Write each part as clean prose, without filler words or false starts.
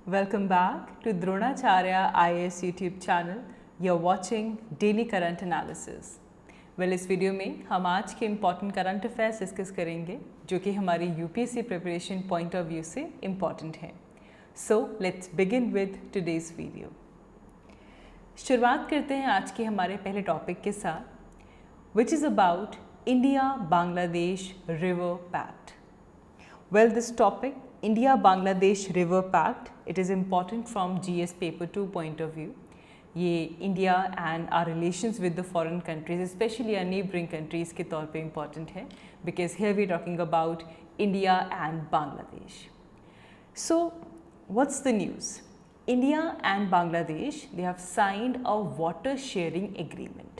Welcome back to Dronacharya IAS YouTube channel. You're watching Daily Current Analysis. Well, इस video में हम आज के इम्पॉर्टेंट करंट अफेयर्स डिस्कस करेंगे जो कि हमारी UPSC preparation point of view से इम्पॉर्टेंट हैं. So let's begin with today's video. शुरुआत करते हैं आज के हमारे पहले टॉपिक के साथ, which is about India Bangladesh river pact. Well, this topic, India-Bangladesh River Pact, it is important from GS Paper 2 point of view. ये India and our relations with the foreign countries, especially our neighboring countries के तौर पे important है, because here we are talking about India and Bangladesh. So, what's the news? India and Bangladesh, they have signed a water sharing agreement.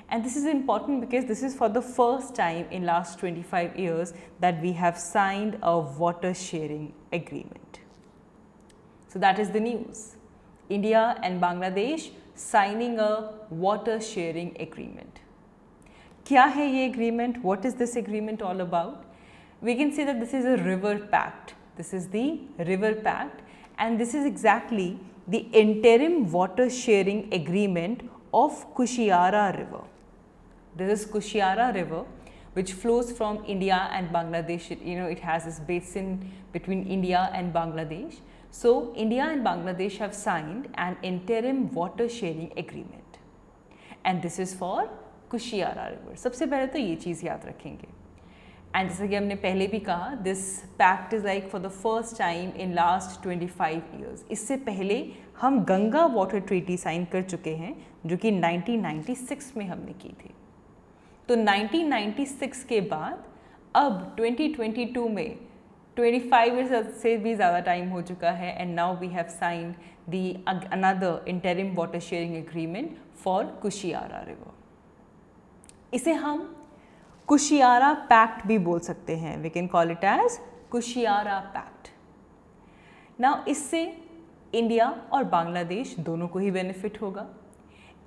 And this is important because this is for the first time in last 25 years that we have signed a water sharing agreement. So that is the news. India and Bangladesh signing a water sharing agreement. क्या है ये agreement? What is this agreement all about? We can say that this is a river pact. This is the river pact, and this is exactly the interim water sharing agreement of Kushiara River. This is Kushiara River, which flows from India and Bangladesh. It has this basin between India and Bangladesh. So, India and Bangladesh have signed an interim water sharing agreement, and this is for Kushiara River. सबसे पहले तो ये चीज़ याद रखेंगे. And जैसे कि हमने पहले भी कहा, this pact is like for the first time in last 25 years. इससे पहले हम गंगा वाटर ट्रीटी साइन कर चुके हैं, जो कि 1996 में हमने की थी. तो 1996 के बाद अब 2022 में 25 ईयर्स से भी ज़्यादा टाइम हो चुका है, and now we have signed the another interim water sharing agreement for Kushiyara river. इसे हम कुशियारा पैक्ट भी बोल सकते हैं. We can call it as Kushiyara pact. Now इससे इंडिया और बांग्लादेश दोनों को ही बेनिफिट होगा.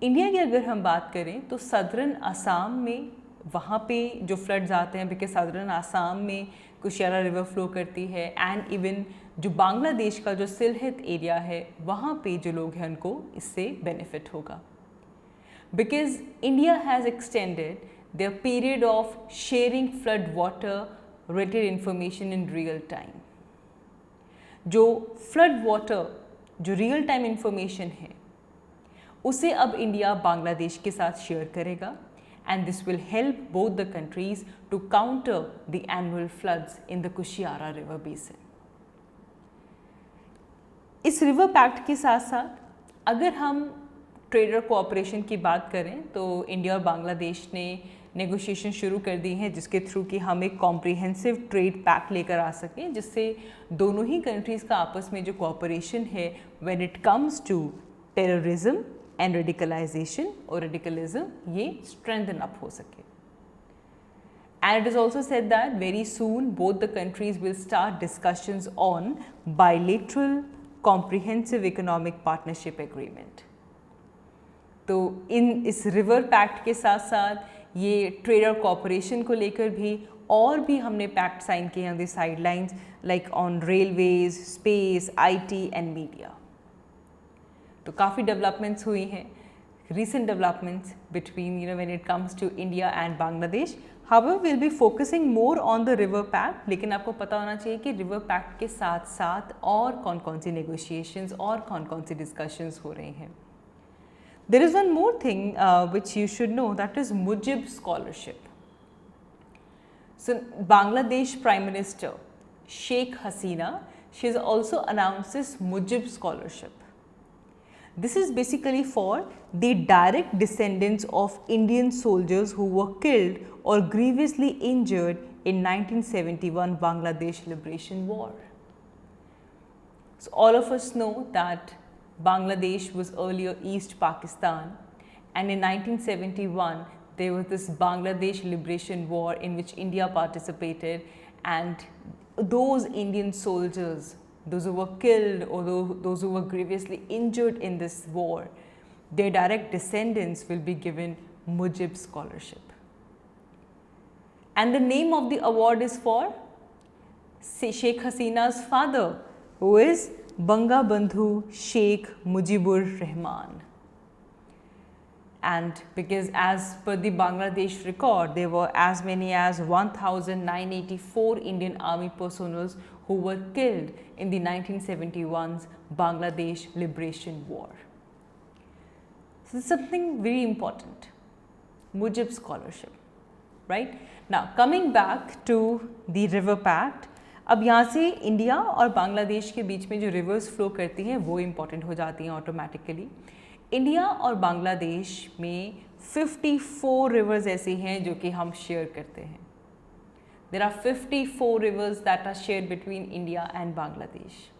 इंडिया की अगर हम बात करें तो सदर्न आसाम में वहाँ पे जो फ्लड्स आते हैं, बिकॉज सदर्न आसाम में कुशियारा रिवर फ्लो करती है, एंड इवन जो बांग्लादेश का जो सिलहट एरिया है वहाँ पे जो लोग हैं उनको इससे बेनिफिट होगा. Because India has extended their period of sharing flood water related information in real time. जो फ्लड वाटर जो रियल टाइम इंफॉर्मेशन है उसे अब इंडिया बांग्लादेश के साथ शेयर करेगा, and this will help both the countries to counter the annual floods in the Kushiyara river basin. इस river pact के साथ साथ अगर हम ट्रेडर कोऑपरेशन की बात करें तो इंडिया और बांग्लादेश ने नेगोशिएशन शुरू कर दी हैं, जिसके थ्रू कि हम एक कॉम्प्रिहेंसिव ट्रेड पैक्ट लेकर आ सकें, जिससे दोनों ही कंट्रीज़ का आपस में जो कोऑपरेशन है when it comes to terrorism and radicalisation और रेडिकलिज्म, ये स्ट्रेंथन अप हो सके. And it is also said that very soon both the countries will start discussions on bilateral comprehensive economic partnership agreement. तो इस river pact के साथ साथ ये ट्रेडर कोऑपरेशन को लेकर भी और भी हमने पैक्ट साइन किए हैं, the sidelines like on railways, space, IT and media. तो काफ़ी डेवलपमेंट्स हुई हैं, recent developments between when it comes to India and Bangladesh. However, we'll be focusing more on the river pact. लेकिन आपको पता होना चाहिए कि river pact के साथ साथ और कौन कौन सी negotiations और कौन कौन सी discussions हो रही हैं. There is one more thing which you should know, that is Mujib scholarship. So Bangladesh Prime Minister Sheikh Hasina, she has also announced this Mujib scholarship. This is basically for the direct descendants of Indian soldiers who were killed or grievously injured in 1971 Bangladesh Liberation War. So all of us know that Bangladesh was earlier East Pakistan, and in 1971 there was this Bangladesh Liberation War in which India participated, and those Indian soldiers, those who were killed or those who were grievously injured in this war, their direct descendants will be given Mujib scholarship. And the name of the award is for Sheikh Hasina's father, who is Bangabandhu Sheikh Mujibur Rahman. And because as per the Bangladesh record, there were as many as 1,984 Indian army personnel who were killed in the 1971's Bangladesh Liberation War. So this is something very important, Mujib scholarship, right? Now coming back to the river pact, अब यहाँ से India और बांग्लादेश के बीच में जो reverse flow करती हैं वो इम्पॉर्टेंट हो जाती हैं ऑटोमेटिकली। इंडिया और बांग्लादेश में 54 रिवर्स ऐसी हैं जो कि हम शेयर करते हैं। There are 54 rivers that are shared between India and Bangladesh.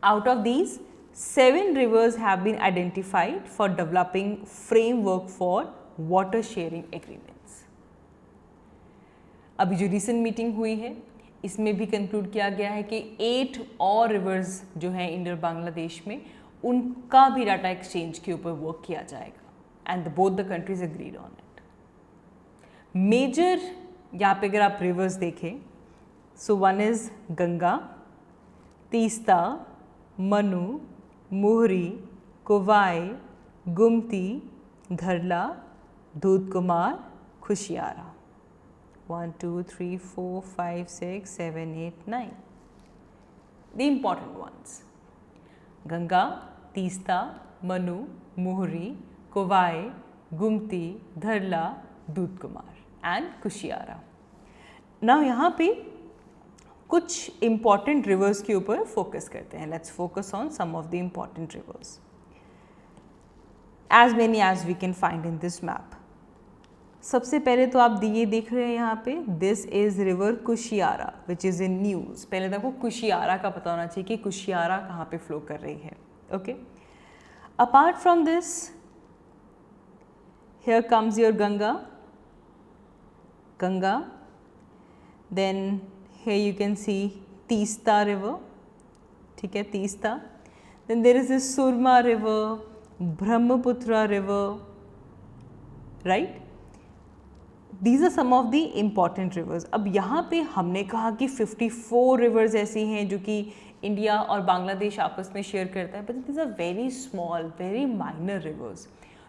Out of these 7 rivers have been identified for developing framework for water sharing agreements. अभी जो रिसेंट मीटिंग हुई है इसमें भी कंक्लूड किया गया है कि 8 और रिवर्स जो हैं इंडिया और बांग्लादेश में उनका भी डाटा एक्सचेंज के ऊपर वर्क किया जाएगा and both the countries agreed on it. Major यहाँ पे अगर आप रिवर्स देखें, so one is Ganga, Teesta, Manu, Muhuri, Khowai, Gumti, Dharla, Dudhkumar, खुशियारा। 1 2 3 4 5 6 7 8 9 the important ones: Ganga, Teesta, Manu, Muhuri, Khowai, Gumti, Dharla, दूधकुमार and Kushiyara. Now यहाँ पे कुछ इम्पॉर्टेंट रिवर्स के ऊपर फोकस करते हैं। Let's focus on some of the important rivers, as many as we can find in this map. सबसे पहले तो आप ये देख रहे हैं यहाँ पे, this is river Kushiyara which is in news. पहले तो आपको कुशियारा का पता होना चाहिए कि कुशियारा कहाँ पे फ्लो कर रही है। Okay, apart from this here comes your Ganga, then here you can see Teesta river, ठीक है, Teesta. Then there is this Surma river, Brahmaputra river, right. These are some of the important rivers. अब यहाँ पे हमने कहा कि 54 रिवर्स ऐसी हैं जो कि इंडिया और बांग्लादेश आपस में शेयर करता है, but these are very small, very minor rivers.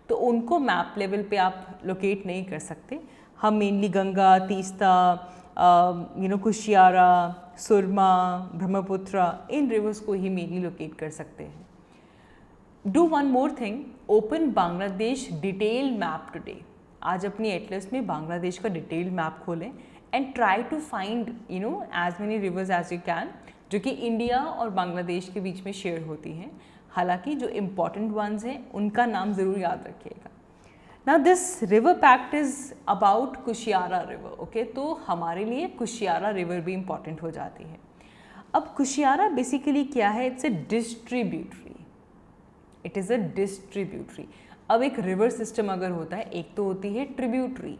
तो उनको मैप लेवल पे आप लोकेट नहीं कर सकते। हम मेनली गंगा, तीस्ता, कुशियारा, सुरमा, ब्रह्मपुत्रा, इन रिवर्स को ही मेनली लोकेट कर सकते हैं। Do one more thing, open Bangladesh detail map today. आज अपनी एटलस में बांग्लादेश का डिटेल मैप खोलें and try to find as many rivers as you can जो कि इंडिया और बांग्लादेश के बीच में शेयर होती हैं। हालांकि जो इम्पॉर्टेंट वंस हैं उनका नाम ज़रूर याद रखिएगा। ना this river pact is about Kushiyara river, okay, तो हमारे लिए कुशियारा रिवर भी इम्पॉर्टेंट हो जाती है। अब कुशियारा बेसिकली क्या है? It's a distributary, it is a distributary. अब एक रिवर सिस्टम अगर होता है, एक तो होती है ट्रिब्यूटरी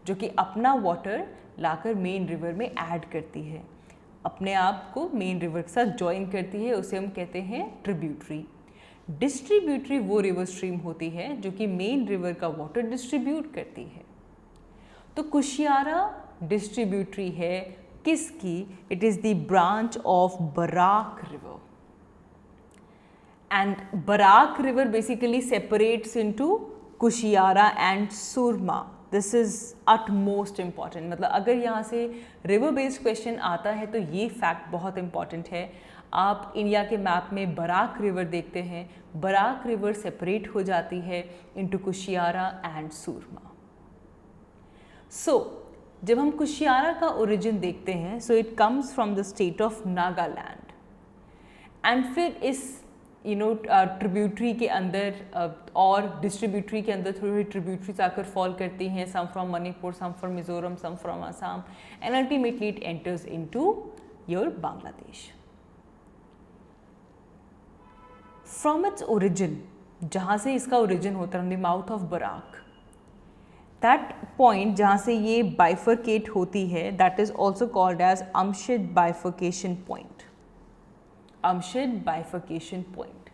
जो कि अपना वाटर लाकर मेन रिवर में ऐड करती है, अपने आप को मेन रिवर के साथ ज्वाइन करती है, उसे हम कहते हैं ट्रिब्यूटरी। डिस्ट्रीब्यूटरी वो रिवर स्ट्रीम होती है जो कि मेन रिवर का वाटर डिस्ट्रीब्यूट करती है। तो कुशियारा डिस्ट्रीब्यूटरी है किसकी? It is the branch of Barak river. And Barak river basically separates into Kushiara and Surma. This is utmost important. मतलब अगर यहाँ से river based question आता है तो ये fact बहुत important है। आप इंडिया के मैप में बराक रिवर देखते हैं, बराक रिवर सेपरेट हो जाती है into Kushiyara and Surma. So जब हम कुशियारा का ओरिजिन देखते हैं, so it comes from the state of Nagaland and फिर इस ट्रिब्यूटरी के अंदर और डिस्ट्रीब्यूटरी के अंदर थोड़ी ट्रिब्यूटरीज आकर फॉल करती हैं, some from Manipur, some from Mizoram, some from Assam, and ultimately it enters into your Bangladesh. From its origin, जहाँ से इसका ओरिजिन होता है, the mouth of Barak, that point जहाँ से ये बाइफरकेट होती है, that is also called as Amshid bifurcation point. Amshid bifurcation point.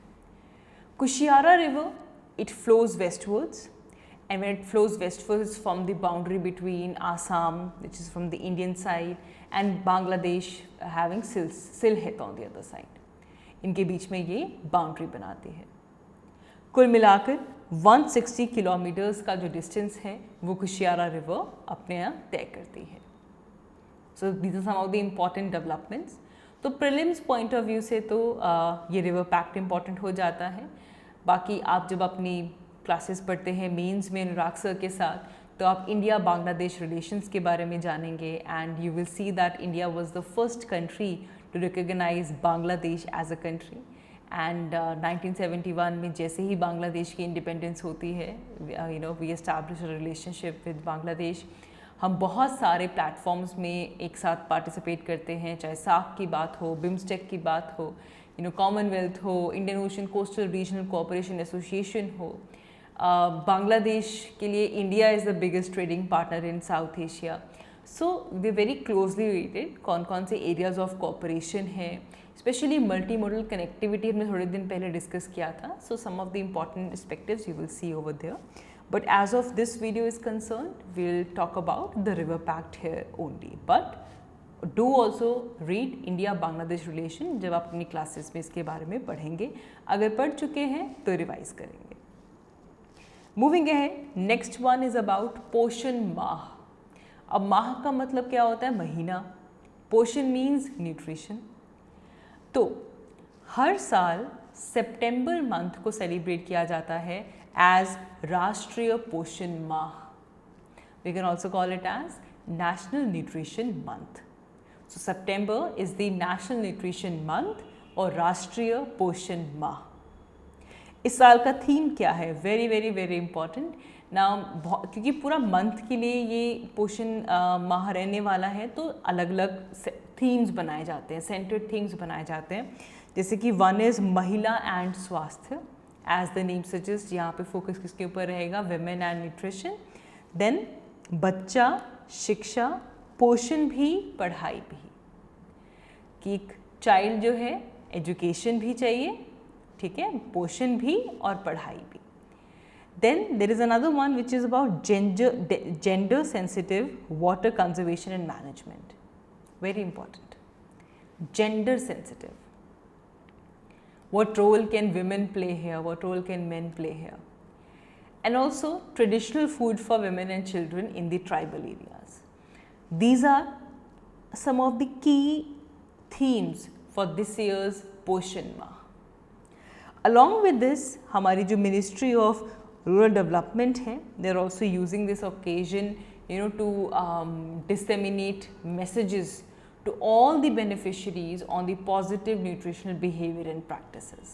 Kushiara river, it flows westwards, and when it flows westwards from the boundary between Assam, which is from the Indian side, and Bangladesh having Sylhet on the other side. इनके बीच में ये boundary बनाती है। कुल मिलाकर 160 kilometres का जो distance है वो कुशियारा रिवर अपने यहाँ तय करती है। So these are some of the important developments. तो प्रीलिम्स पॉइंट ऑफ व्यू से तो ये रिवर पैक्ट इम्पॉर्टेंट हो जाता है। बाकी आप जब अपनी क्लासेस पढ़ते हैं मेंस में अनुराग सर के साथ, तो आप इंडिया बांग्लादेश रिलेशंस के बारे में जानेंगे and you will see that India was the first country to recognise Bangladesh as a country. And 1971 में जैसे ही बांग्लादेश की इंडिपेंडेंस होती है, we establish a relationship with Bangladesh. हम बहुत सारे प्लेटफॉर्म्स में एक साथ पार्टिसिपेट करते हैं, चाहे सार्क की बात हो, बिम्स्टेक की बात हो, कॉमनवेल्थ हो, Indian Ocean coastal regional cooperation association हो। बांग्लादेश के लिए India is the biggest trading partner in South Asia. So we very closely related. कौन कौन से एरियाज ऑफ कोऑपरेशन हैं, स्पेशली मल्टी मॉडल कनेक्टिविटी हमने थोड़े दिन पहले डिस्कस किया था। So some of the important aspects you will see over there, but as of this video is concern we will talk about the river pact here only. But do also read India Bangladesh relation, जब आप अपनी classes में इसके बारे में पढ़ेंगे। अगर पढ़ चुके हैं तो रिवाइज करेंगे। Moving ahead, next one is about पोषण माह। अब माह का मतलब क्या होता है? महीना। पोषण मीन्स न्यूट्रिशन। तो हर साल सितंबर मंथ को सेलिब्रेट किया जाता है as Rashtriya Poshan Maah. We can also call it as national nutrition month. So September is the national nutrition month और राष्ट्रीय पोषण माह। इस साल का थीम क्या है? वेरी वेरी वेरी इंपॉर्टेंट ना, क्योंकि पूरा मंथ के लिए ये पोषण माह रहने वाला है, तो अलग अलग थीम्स बनाए जाते हैं, सेंटर्ड थीम्स बनाए जाते हैं। जैसे कि वन इज़ महिला एंड स्वास्थ्य, एज द नेम सजेस्ट। यहाँ पे फोकस किसके ऊपर रहेगा? Women and nutrition. देन बच्चा, शिक्षा, पोषण भी, पढ़ाई भी, कि एक चाइल्ड जो है एजुकेशन भी चाहिए, ठीक है, पोषण भी और पढ़ाई भी। Then there is another one which is about gender sensitive water conservation and management. Very important, gender sensitive. What role can women play here? What role can men play here? And also traditional food for women and children in the tribal areas. These are some of the key themes for this year's Poshan Mah. Along with this, हमारी जो Ministry of Rural Development है, they are also using this occasion, to disseminate messages to all the beneficiaries on the positive nutritional behavior and practices.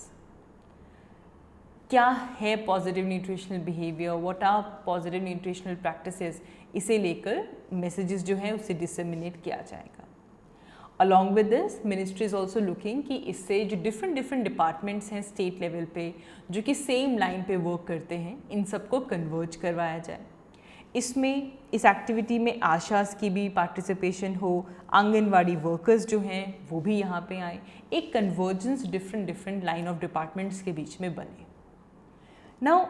क्या है positive nutritional behavior? What are positive nutritional practices? इसे लेकर messages जो हैं उसे disseminate किया जाएगा। Along with this, ministry is also looking कि इससे जो different departments हैं state level पे, जो कि same line पे work करते हैं, इन सबको converge करवाया जाए। इसमें इस एक्टिविटी में आशास की भी पार्टिसिपेशन हो, आंगनवाड़ी वर्कर्स जो हैं वो भी यहाँ पे आए, एक convergence different line of departments के बीच में बने। Now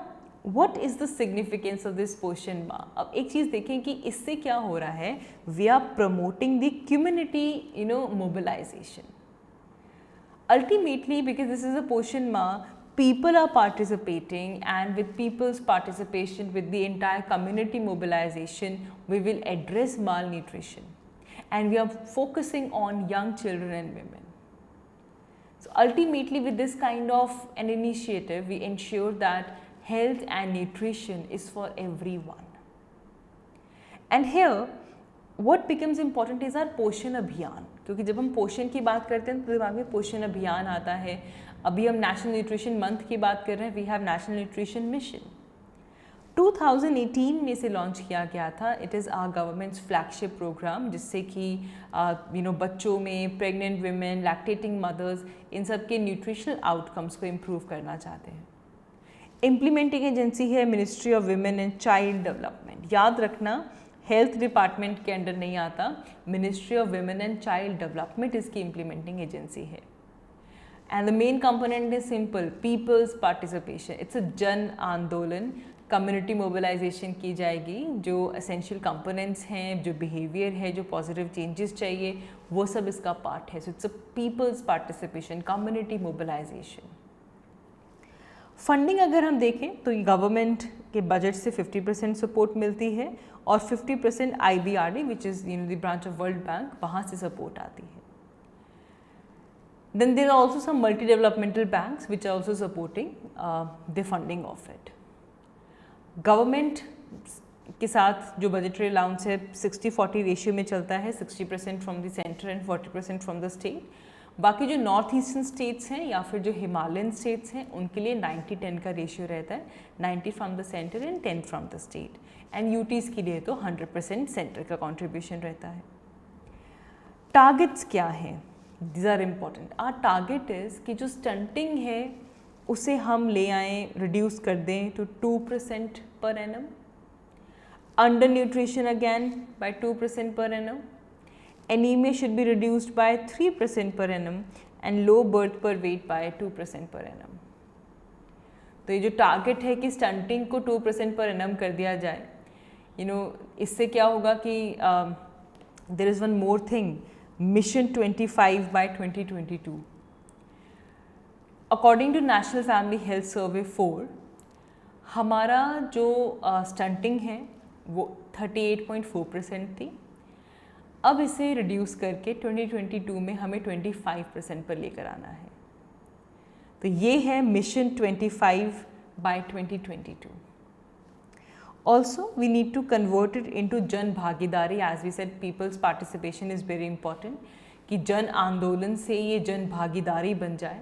what is the significance of this पोषण माह? अब एक चीज़ देखें कि इससे क्या हो रहा है, we are promoting the community mobilisation. Ultimately because this is a Poshan Maah, people are participating, and with people's participation, with the entire community mobilization, we will address malnutrition, and we are focusing on young children and women. So ultimately, with this kind of an initiative, we ensure that health and nutrition is for everyone. And here what becomes important is our पोषण अभियान, क्योंकि जब हम पोषण की बात करते हैं तो दिमाग में पोषण अभियान आता है। अभी हम नेशनल न्यूट्रिशन मंथ की बात कर रहे हैं, we have national nutrition mission. 2018 में से लॉन्च किया गया था। It is our government's flagship programme, जिससे कि बच्चों में, प्रेग्नेंट विमेन, लैक्टेटिंग मदर्स, इन सब के न्यूट्रिशनल आउटकम्स को इम्प्रूव करना चाहते हैं। इम्प्लीमेंटिंग एजेंसी है ministry of women and child development. याद रखना, हेल्थ डिपार्टमेंट के अंडर नहीं आता, ministry of women and child development इसकी इम्प्लीमेंटिंग एजेंसी है। And the main component is simple, peoples participation. It's a जन आंदोलन कम्युनिटी मोबिलाइजेशन की जाएगी, जो एसेंशियल कंपोनेंट्स हैं, जो बिहेवियर है, जो पॉजिटिव चेंजेस चाहिए, वो सब इसका पार्ट है. So it's a people's participation, community mobilisation. Funding अगर हम देखें तो गवर्नमेंट के बजट से 50% सपोर्ट मिलती है और 50% IBRD which is the branch of world bank, वहाँ से सपोर्ट आती है. Then there are also some multi-developmental banks which are also supporting the funding of it. Government के साथ जो budgetary allowance है 60-40 रेशियो में चलता है, 60% from the centre and 40% from the state. बाकी जो नॉर्थ ईस्टर्न स्टेट्स हैं या फिर जो हिमालयन स्टेट्स हैं उनके लिए 90-10 का रेशियो रहता है, 90 from the centre and 10 from the state. And UTs के लिए तो 100% सेंटर का कॉन्ट्रीब्यूशन रहता है. टारगेट्स क्या हैं? These are important. Our target is कि जो स्टंटिंग है उसे हम ले आएँ, रिड्यूस कर दें to 2% per annum. Under nutrition again by 2% per annum. Anemia should be reduced by 3% per annum and low birth per weight by 2% per annum. तो ये जो टारगेट है कि स्टंटिंग को 2% per annum कर दिया जाए, इससे क्या होगा कि there is one more thing. Mission 25 by 2022. According to National Family Health Survey 4, हमारा जो स्टंटिंग है वो 38.4% थी. अब इसे रिड्यूस करके 2022 में हमें 25% पर लेकर आना है. तो ये है mission 25 by 2022. Also, we need to convert it into जन भागीदारी. As we said, people's participation is very important. कि जन आंदोलन से ये जन भागीदारी बन जाए.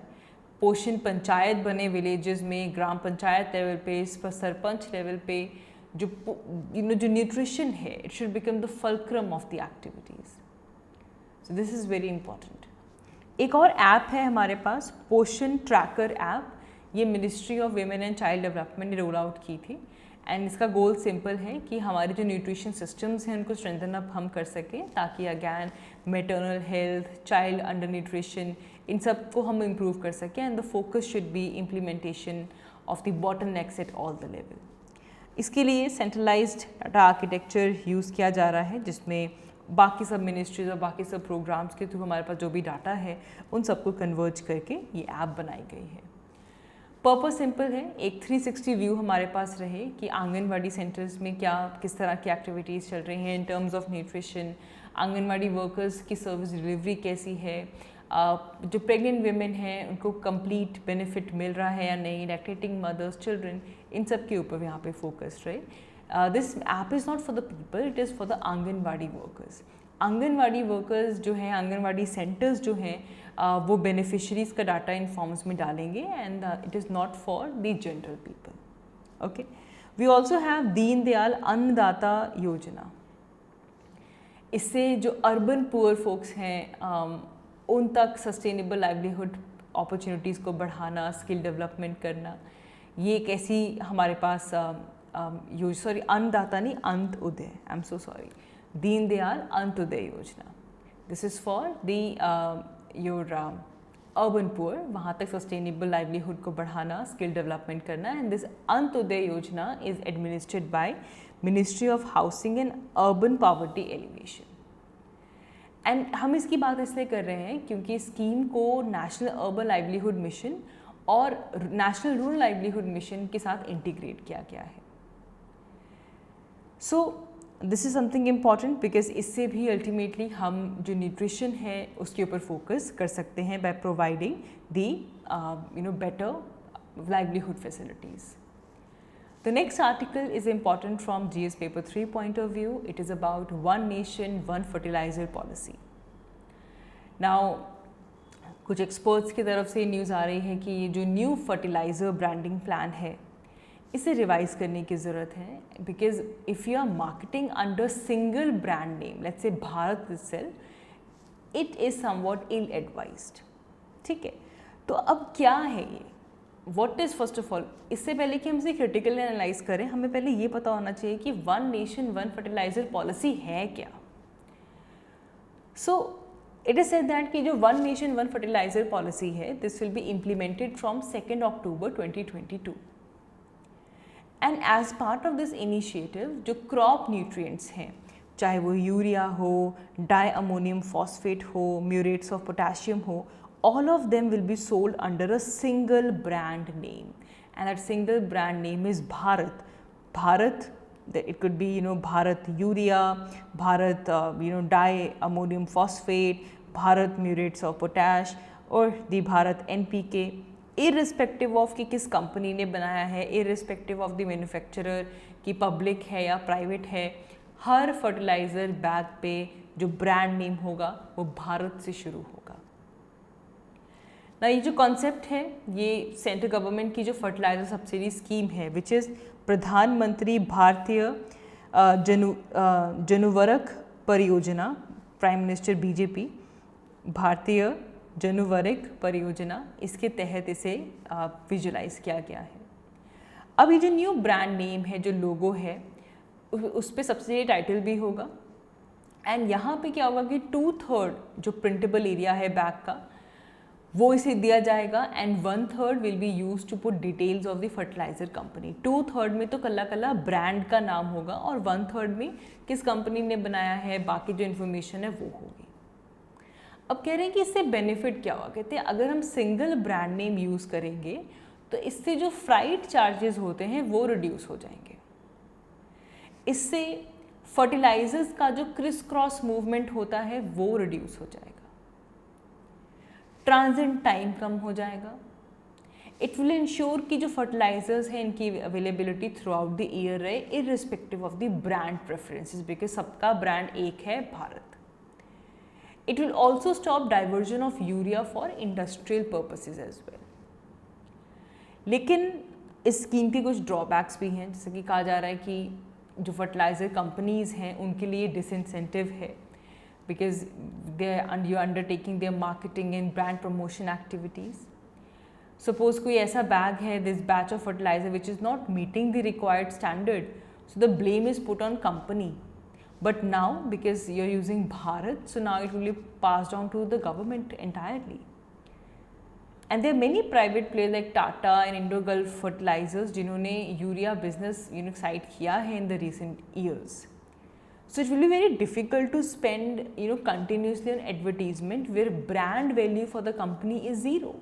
पोषण पंचायत बने विलेजेस में, ग्राम पंचायत लेवल पे, सरपंच लेवल पे, जो न्यूट्रिशन है, it should become the fulcrum of the activities. So this is very important. एक और ऐप है हमारे पास, पोषण ट्रैकर ऐप. ये ministry of women and child development ने रोल आउट की थी. एंड इसका गोल सिंपल है कि हमारे जो न्यूट्रिशन सिस्टम्स हैं उनको स्ट्रेंथन अप हम कर सकें, ताकि again maternal health, child under nutrition, इन सब को हम इम्प्रूव कर सकें. And the focus should be implementation of the bottlenecks at all the level. इसके लिए सेंट्रलाइज्ड डाटा आर्किटेक्चर यूज़ किया जा रहा है, जिसमें बाकी सब मिनिस्ट्रीज और बाकी सब प्रोग्राम्स के थ्रू हमारे पास जो भी डाटा है उन सबको कन्वर्ज करके ये ऐप बनाई गई है. पर्पस सिंपल है, एक 360 व्यू हमारे पास रहे कि आंगनवाड़ी सेंटर्स में किस तरह की एक्टिविटीज़ चल रही हैं in terms of nutrition, anganwadi workers की सर्विस डिलीवरी कैसी है, जो प्रेग्नेंट वीमेन हैं उनको कंप्लीट बेनिफिट मिल रहा है या नहीं, लैक्टेटिंग मदर्स, चिल्ड्रन, इन सब के ऊपर यहाँ पे फोकस रहे. This app is not for the people, it is for the anganwadi workers. Anganwadi workers जो हैं, आंगनवाड़ी सेंटर्स जो हैं, वो बेनिफिशरीज़ का डाटा इन फॉर्म्स में डालेंगे and it is not for the general people. Okay, we also have Deen Dayal अन्नदाता योजना. इससे जो अर्बन पुअर फोक्स हैं उन तक सस्टेनेबल लाइवलीहुड अपॉर्चुनिटीज़ को बढ़ाना, स्किल डेवलपमेंट करना, ये एक ऐसी हमारे पास अन्नदाता नहीं, Antyodaya, I am so sorry, Deen Dayal Antyodaya योजना. This is for the your urban poor, वहाँ तक सस्टेनेबल लाइवलीहुड को बढ़ाना, स्किल डेवलपमेंट करना. एंड दिस अंत्योदय योजना is administered by ministry of housing and urban poverty alleviation. And हम इसकी बात इसलिए कर रहे हैं क्योंकि स्कीम को नेशनल अर्बन लाइवलीहुड मिशन और नेशनल रूरल लाइवलीहुड मिशन के साथ इंटीग्रेट किया गया है. So this is something important because इससे भी अल्टीमेटली हम जो न्यूट्रिशन है उसके ऊपर फोकस कर सकते हैं by providing the better livelihood facilities. The next article is important from GS paper 3 point of view. It is about one nation, one fertilizer policy. Now, कुछ experts की तरफ से न्यूज़ आ रही है कि ये जो न्यू फर्टिलाइज़र ब्रांडिंग प्लान है इसे रिवाइज करने की ज़रूरत है, because if you are marketing under single brand name, let's say Bharat itself, it is somewhat ill advised. ठीक है, तो अब क्या है ये, what is first of all, इससे पहले कि हम इसे क्रिटिकली एनालाइज करें, हमें पहले ये पता होना चाहिए कि one nation one fertiliser policy है क्या. So it is said that कि जो one nation one fertiliser policy है, this will be implemented from 2 October 2022. And as part of this initiative जो क्रॉप न्यूट्रिएंट्स हैं, चाहे वो यूरिया हो, डाई अमोनियम फॉस्फेट हो, म्यूरेट्स ऑफ पोटेशियम हो, all of them will be sold under a single brand name, and that single brand name is Bharat. Bharat, it could be Bharat urea, Bharat di ammonium phosphate, Bharat murates of potash, or the Bharat NPK, irrespective of कि किस company ने बनाया है, irrespective of the manufacturer कि public है या private है, हर fertiliser bag पे जो ब्रांड नेम होगा वो भारत से शुरू होगा ना। ये जो कॉन्सेप्ट है ये सेंट्रल गवर्नमेंट की जो फर्टिलाइज़र सब्सिडी स्कीम है, विच इज़ प्रधानमंत्री भारतीय जनुवर्क परियोजना, प्राइम मिनिस्टर बीजेपी, भारतीय जनुवर्क परियोजना, इसके तहत इसे विजुलाइज किया गया है। अब ये जो न्यू ब्रांड नेम है, जो लोगो है, उस पर सब्सिडी टाइटल भी होगा। एंड यहाँ पे क्या होगा कि 2/3 जो प्रिंटेबल एरिया है बैग का वो इसे दिया जाएगा, and 1/3 will be use to put details of the fertiliser company. 2/3 में तो कल्ला कल्ला ब्रांड का नाम होगा और 1/3 में किस कंपनी ने बनाया है, बाकी जो इन्फॉर्मेशन है वो होगी। अब कह रहे हैं कि इससे बेनिफिट क्या होगा, कहते हैं अगर हम सिंगल ब्रांड नेम यूज़ करेंगे तो इससे जो फ्राइट चार्जेस होते हैं वो रिड्यूस हो जाएंगे। इससे फर्टिलाइजर्स का जो क्रिस क्रॉस मूवमेंट होता है वो रिड्यूस हो जाएगा, ट्रांजिट टाइम कम हो जाएगा। इट विल इंश्योर कि जो फर्टिलाइजर्स हैं इनकी availability throughout the year रहे, irrespective of the brand preferences, because सबका ब्रांड एक है, Bharat. It will also stop diversion of urea for industrial purposes as well. लेकिन इस स्कीम के कुछ ड्रॉबैक्स भी हैं, जैसे कि कहा जा रहा है कि जो फर्टिलाइज़र कंपनीज़ हैं उनके लिए डिसइंसेंटिव है, because you're undertaking their marketing and brand promotion activities. Suppose कोई ऐसा बैग है, this batch of fertilizer which is not meeting the required standard, so the blame is put on company. But now because you're using Bharat, so now it will be passed on to the government entirely. And there are many private players like Tata and Indo-Gulf Fertilizers जिन्होंने urea business side किया है in the recent years. So it will be very difficult to spend continuously on advertisement where brand value for the company is zero.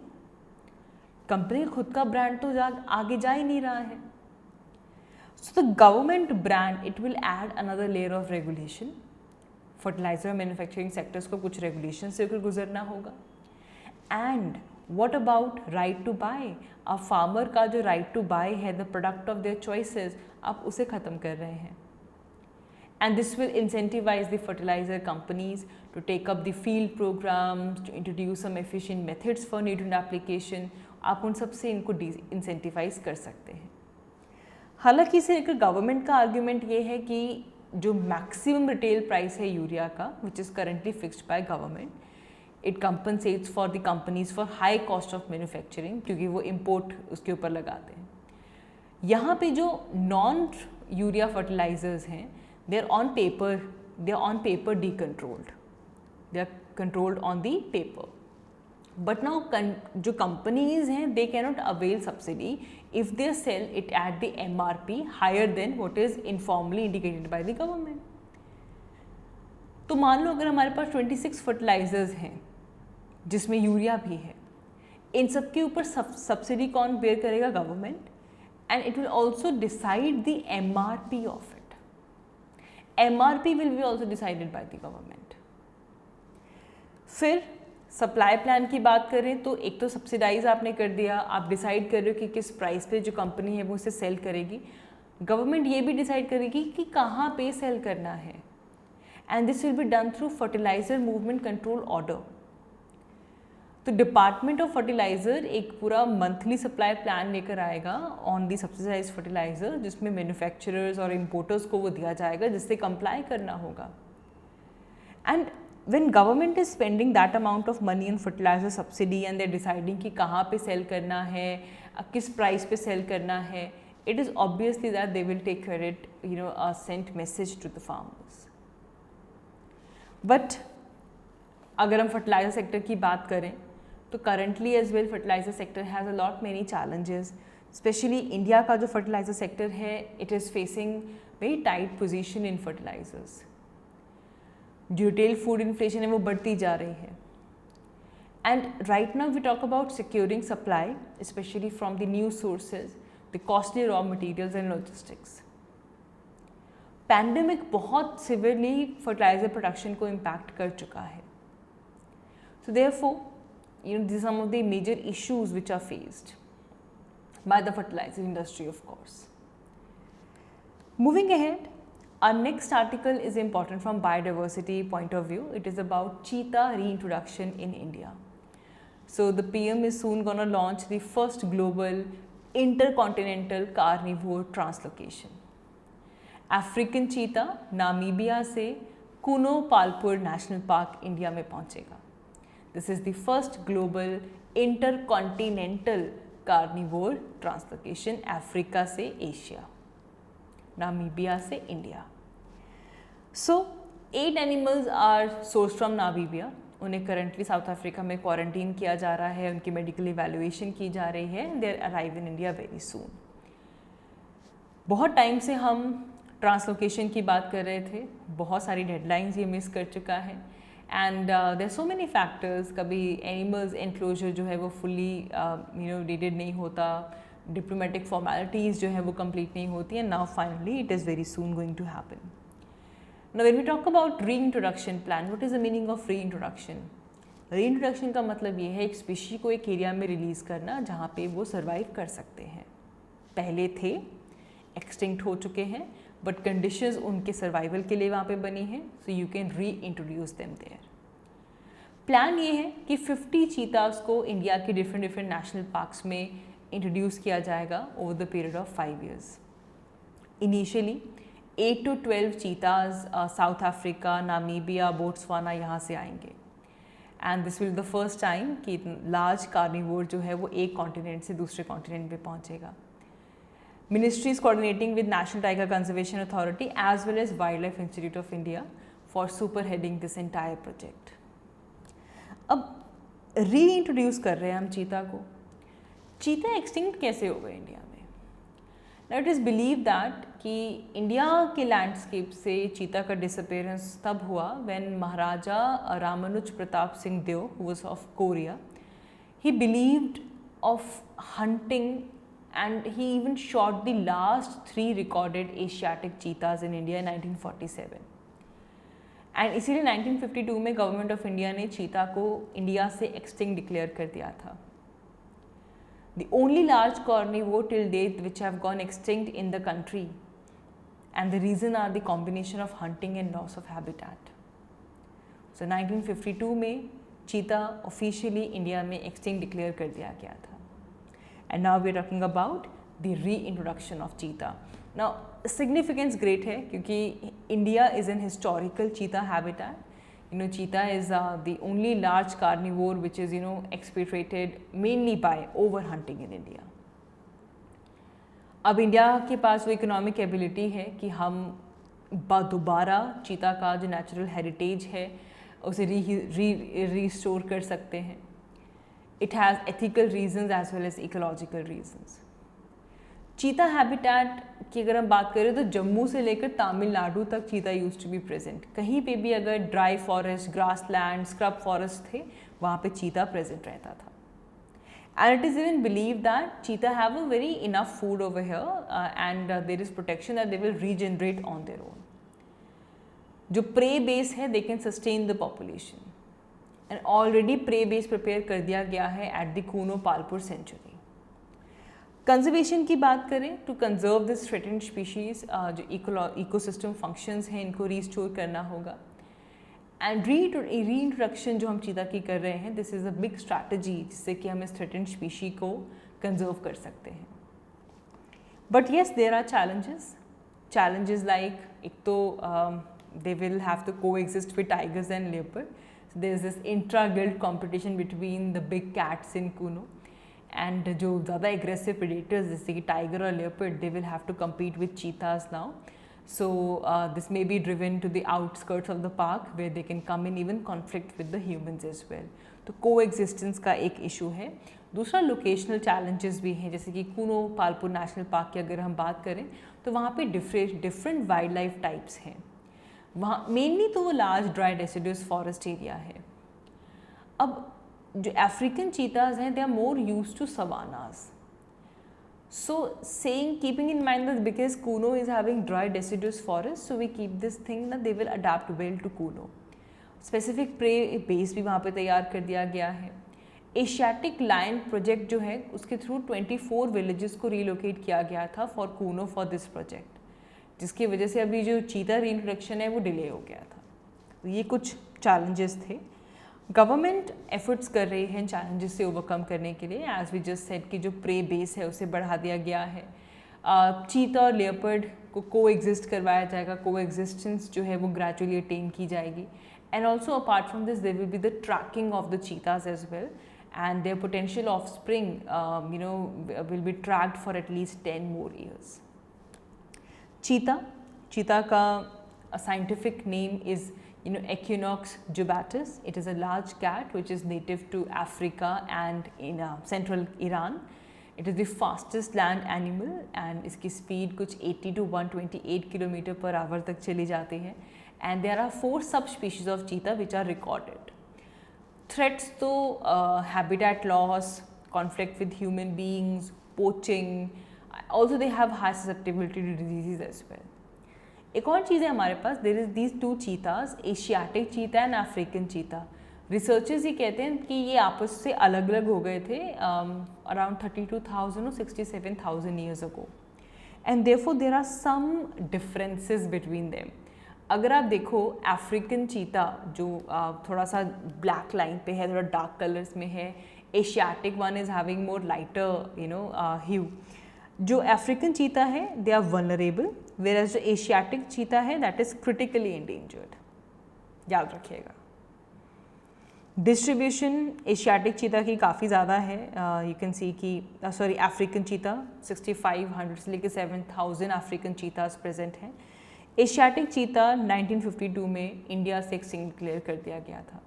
Company खुद का brand तो आगे जा ही नहीं रहा है। So the government brand, it will add another layer of regulation. Fertiliser manufacturing sectors को कुछ रेगुलेशन से होकर गुजरना होगा। And what about right to buy? अब फार्मर का जो right to buy है, the product of their choices, आप उसे ख़त्म कर रहे हैं। And this will incentivize the fertilizer companies to take up the field programs, to introduce some efficient methods for nutrient application. आप उन सब से इनको incentivize कर सकते हैं। हालांकि इसे लेकर गवर्नमेंट का आर्ग्यूमेंट ये है कि जो मैक्सिमम रिटेल प्राइस है यूरिया का, which is currently fixed by government, it compensates for the companies for high cost of manufacturing, क्योंकि वो import उसके ऊपर लगाते हैं। यहाँ पे जो नॉन यूरिया फर्टिलाइजर्स हैं, they are on paper decontrolled, they are controlled on the paper, but now जो companies हैं they cannot avail subsidy if they sell it at the MRP higher than what is informally indicated by the government. तो मान लो अगर हमारे पास 26 fertilisers हैं जिसमें urea भी है, इन सब के ऊपर सब्सिडी कौन बेयर करेगा? Government, and it will also decide the MRP of it. MRP will be also decided by the government. फिर सप्लाई प्लान की बात करें तो एक तो सब्सिडाइज आपने कर दिया, आप डिसाइड कर रहे हो कि किस प्राइस पे जो कंपनी है वो उसे सेल करेगी। गवर्नमेंट ये भी डिसाइड करेगी कि कहाँ पे सेल करना है, and this will be done through fertiliser movement control order. तो डिपार्टमेंट ऑफ फर्टिलाइज़र एक पूरा मंथली सप्लाई प्लान लेकर आएगा ऑन दी सब्सिडाइज्ड फर्टिलाइज़र, जिसमें मैन्युफैक्चरर्स और इम्पोर्टर्स को वो दिया जाएगा, जिससे कंप्लाई करना होगा। And when government is spending that amount of money in fertiliser subsidy and they deciding कि कहाँ पे सेल करना है, किस प्राइस पे सेल करना है, it is obviously that they will take credit, a sent message to the farmers. But अगर हम फर्टिलाइजर सेक्टर की बात करें तो currently as well fertilizer sector has a lot many challenges, specially India का जो फर्टिलाइज़र सेक्टर है, it is facing very tight position in fertilisers. जो रिटेल फूड इन्फ्लेशन है वो बढ़ती जा रही है। And right now we talk about securing supply, specially from the new sources, the costly raw materials and logistics. Pandemic बहुत severely fertiliser production को impact कर चुका है। So therefore these are some of the major issues which are faced by the fertilizer industry, of course. Moving ahead, our next article is important from biodiversity point of view. It is about cheetah reintroduction in India. So the PM is soon going to launch the first global intercontinental carnivore translocation. African cheetah Namibia से कुनो Palpur national park India में पहुंचेगा। This is the first global intercontinental carnivore translocation, Africa से Asia, Namibia से India. So 8 animals are sourced from Namibia. उन्हें currently south Africa में quarantine किया जा रहा है, उनकी मेडिकल इवैल्यूएशन की जा रही है। They arrive in India very soon. बहुत टाइम से हम ट्रांसलोकेशन की बात कर रहे थे, बहुत सारी डेडलाइंस ये मिस कर चुका है। And there so many factors, कभी एनिमल्स एनक्लोजर जो है वो फुल्ली डेडेड नहीं होता, डिप्लोमेटिक फॉर्मेलिटीज़ जो है वो कंप्लीट नहीं होती, and now finally it is very soon going to happen. Now when we talk about reintroduction plan, what is the meaning of reintroduction? Reintroduction का मतलब ये है एक स्पीशी को एक एरिया में रिलीज़ करना जहाँ पे वो सर्वाइव कर सकते हैं। पहले थे, एक्सटिंक्ट हो चुके हैं, बट कंडीशंस उनके सर्वाइवल के लिए वहाँ पे बनी हैं, so you can reintroduce them there. Plan ये है कि 50 चीतास को इंडिया के डिफरेंट नेशनल पार्क्स में इंट्रोड्यूस किया जाएगा over the period of 5 years। Initially 8 to 12 cheetahs South Africa, Namibia, Botswana यहाँ से आएंगे। And this will the first time कि लार्ज कार्निवोर जो है वो एक कॉन्टिनेंट से दूसरे कॉन्टिनेंट पे पहुँचेगा। Ministry is coordinating with National Tiger Conservation Authority as well as Wildlife Institute of India for superheading this entire project. अब रीइंट्रोड्यूस कर रहे हैं हम चीता को। चीता एक्सटिंक्ट कैसे हो गए इंडिया में? Now it is believe that कि इंडिया के लैंडस्केप से चीता का डिसअपेरेंस तब हुआ when Maharaja Ramanuj Pratap Singh Deo, who was of Koriya, he believed of hunting and he even shot the last 3 recorded Asiatic cheetahs in India in 1947. And इसीलिए 1952 में government of India ने चीता को इंडिया से एक्सटिंक्ट डिक्लेयर कर दिया था। The only large carnivore till date which have gone extinct in the country, and the reason are the combination of hunting and loss of habitat. So 1952 में चीता officially India में extinct declare कर दिया गया था। And now we are talking about the reintroduction of cheetah. Now significance great है क्योंकि India is an historical cheetah habitat. Cheetah is the only large carnivore which is expatriated mainly by overhunting in India. अब India के पास वो economic ability है कि हम दोबारा चीता का जो नेचुरल हेरिटेज है उसे रीस्टोर कर सकते हैं। It has ethical reasons as well as ecological reasons. चीता हैबिटेट की अगर हम बात करें तो जम्मू से लेकर तमिलनाडु तक चीता यूज्ड टू बी प्रेजेंट। कहीं पे भी अगर dry forest, grass land, scrub forest थे, वहाँ पे चीता प्रेजेंट रहता था। And it is even believed that cheetah have a very enough food over here and there is protection that they will regenerate on their own. जो prey base है, they can sustain the population. And already prey base prepare कर दिया गया है at the Kuno Palpur sanctuary. Conservation की बात करें to conserve this threatened species, जो ecosystem functions हैं इनको restore करना होगा. And reintroduction जो हम चीता की कर रहे हैं, this is a big strategy जिससे कि हम इस threatened species को conserve कर सकते हैं. But yes, there are challenges. Challenges like एक तो they will have to coexist with tigers and leopard. So there is this intra-guild competition between the big cats in Kuno. And जो ज़्यादा aggressive predators जैसे कि tiger और leopard, they will have to compete with cheetahs now. So this may be driven to the outskirts of the park where they can come in even conflict with the humans as well. तो को existence का एक issue है। दूसरा locational challenges भी हैं, जैसे कि कूनो पालपुर नेशनल पार्क की अगर हम बात करें तो वहाँ पे डिफरेंट वाइल्ड लाइफ टाइप्स हैं। वहाँ मेनली तो वो large dry deciduous forest area है। अब जो अफ्रीकन चीताज हैं, they are more used to savannas. So keeping in mind that because Kuno is having dry deciduous forest, so we keep this thing that they will adapt well to Kuno. Specific prey base भी वहाँ पे तैयार कर दिया गया है। Asiatic lion project जो है उसके थ्रू 24 विलेजेस को रीलोकेट किया गया था for Kuno for this project, जिसकी वजह से अभी जो चीता रीइंट्रोडक्शन है वो डिले हो गया था। तो ये कुछ चैलेंजेस थे। गवर्नमेंट एफर्ट्स कर रही है चैलेंजेस से ओवरकम करने के लिए। एज वी जस्ट सेड कि जो प्रे बेस है उसे बढ़ा दिया गया है। चीता और लेपर्ड को को एग्जिस्ट करवाया जाएगा, को एग्जिस्टेंस जो है वो ग्रेजुअली अटेन की जाएगी। And also apart from this there will be the tracking of the cheetahs as well, and their potential of spring will be tracked for at least 10 more years. Cheetah का scientific name is Equinox jubatus. It is a large cat which is native to Africa and in central Iran. It is the fastest land animal and इसकी speed कुछ 80 to 128 km/h तक चली जाती है। And there are 4 subspecies of cheetah which are recorded. Threats तो habitat loss, conflict with human beings, poaching. Also they have high susceptibility to diseases as well. एक और चीज़ है हमारे पास, there is these 2 cheetahs, Asiatic cheetah and African cheetah. Researchers ये कहते हैं कि ये आपस से अलग अलग हो गए थे अराउंड 32,000 और 67,000 years ago, and therefore there are some differences between them. अगर आप देखो अफ्रीकन चीता जो थोड़ा सा ब्लैक लाइन पे है, थोड़ा डार्क कलर्स में है, Asiatic one is having more lighter hue. जो अफ्रीकन चीता है दे आर वल्नरेबल, वेयर जो एशियाटिक चीता है दैट इज क्रिटिकली एंडेंजर्ड। याद रखिएगा। डिस्ट्रीब्यूशन एशियाटिक चीता की काफ़ी ज़्यादा है। यू कैन सी कि अफ्रीकन चीता 6500 से लेकर 7000 अफ्रीकन चीताज प्रेजेंट हैं। एशियाटिक चीता 1952 में इंडिया से एक्सटिंक्ट डिक्लेयर कर दिया गया था।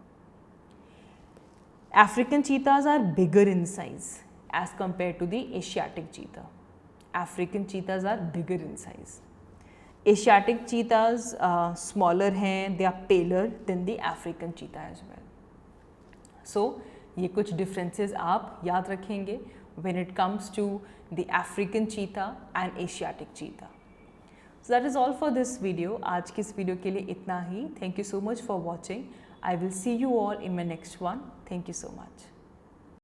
African cheetahs are bigger in size as compare to the Asiatic cheetah. African cheetahs are bigger in size. Asiatic cheetahs smaller हैं, they are paler than the African cheetah as well. So ये कुछ differences आप याद रखेंगे when it comes to the African cheetah and Asiatic cheetah. So that is all for this video. आज की इस video के लिए इतना ही. Thank you so much for watching. I will see you all in my next one. Thank you so much.